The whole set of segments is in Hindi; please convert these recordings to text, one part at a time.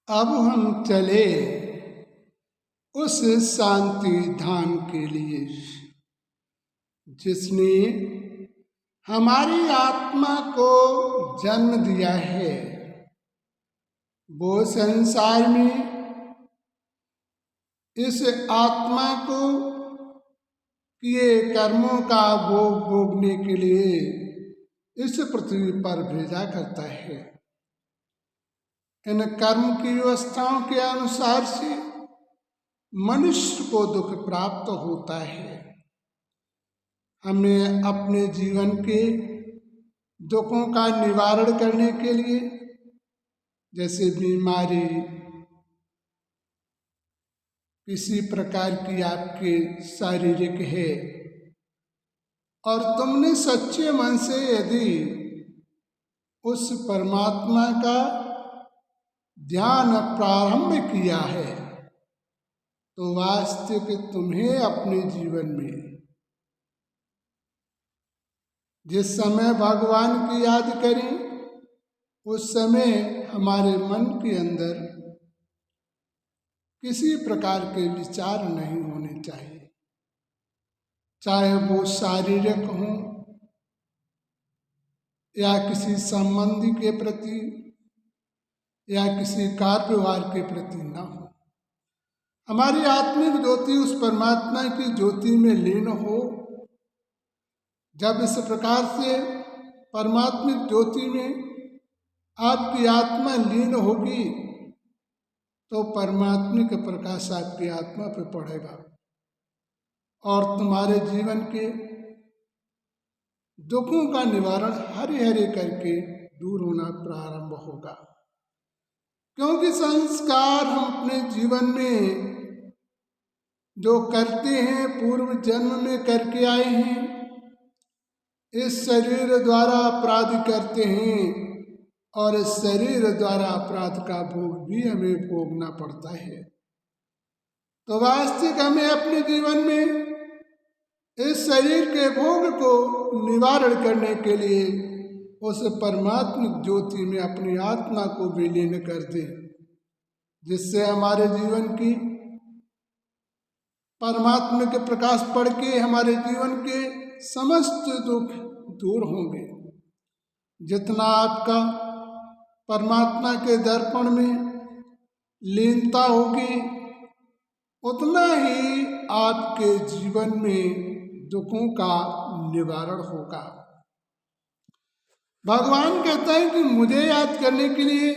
अब हम चले उस शांति धाम के लिए जिसने हमारी आत्मा को जन्म दिया है। वो संसार में इस आत्मा को किए कर्मों का भोग भोगने के लिए इस पृथ्वी पर भेजा करता है। इन कर्म की व्यवस्थाओं के अनुसार से मनुष्य को दुख प्राप्त होता है। हमें अपने जीवन के दुखों का निवारण करने के लिए, जैसे बीमारी, किसी प्रकार की आपके शारीरिक है, और तुमने सच्चे मन से यदि उस परमात्मा का ध्यान प्रारंभ किया है तो वास्तविक तुम्हें अपने जीवन में जिस समय भगवान की याद करें उस समय हमारे मन के अंदर किसी प्रकार के विचार नहीं होने चाहिए, चाहे वो शारीरिक हो या किसी संबंधी के प्रति या किसी कार व्यवहार के प्रति न हो। हमारी आत्मिक ज्योति उस परमात्मा की ज्योति में लीन हो। जब इस प्रकार से परमात्मिक ज्योति में आपकी आत्मा लीन होगी तो परमात्मिक प्रकाश आपकी आत्मा पर पड़ेगा और तुम्हारे जीवन के दुखों का निवारण हरे हरे करके दूर होना प्रारंभ होगा। क्योंकि संस्कार हम अपने जीवन में जो करते हैं पूर्व जन्म में करके आए हैं, इस शरीर द्वारा अपराध करते हैं और इस शरीर द्वारा अपराध का भोग भी हमें भोगना पड़ता है। तो वास्तविक हमें अपने जीवन में इस शरीर के भोग को निवारण करने के लिए उस परमात्मिक ज्योति में अपनी आत्मा को विलीन कर दे, जिससे हमारे जीवन की परमात्मा के प्रकाश पड़ के हमारे जीवन के समस्त दुख दूर होंगे। जितना आपका परमात्मा के दर्पण में लीनता होगी उतना ही आपके जीवन में दुखों का निवारण होगा। भगवान कहता है कि मुझे याद करने के लिए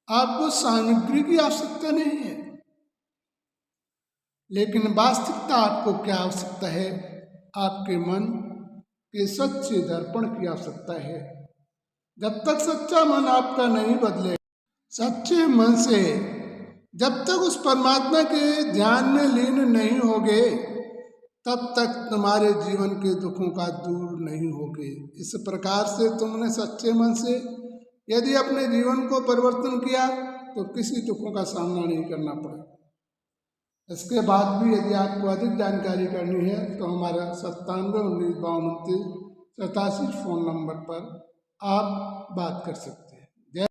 आपको सामग्री की आवश्यकता नहीं है, लेकिन वास्तविकता आपको क्या आवश्यकता है? आपके मन के सच्चे दर्पण की आवश्यकता है। जब तक सच्चा मन आपका नहीं बदले, सच्चे मन से जब तक उस परमात्मा के ध्यान में लीन नहीं होगे तब तक तुम्हारे जीवन के दुखों का दूर नहीं होगे। इस प्रकार से तुमने सच्चे मन से यदि अपने जीवन को परिवर्तन किया तो किसी दुखों का सामना नहीं करना पड़ेगा। इसके बाद भी यदि आपको अधिक जानकारी करनी है तो हमारा 97 19 52 87 फ़ोन नंबर पर आप बात कर सकते हैं।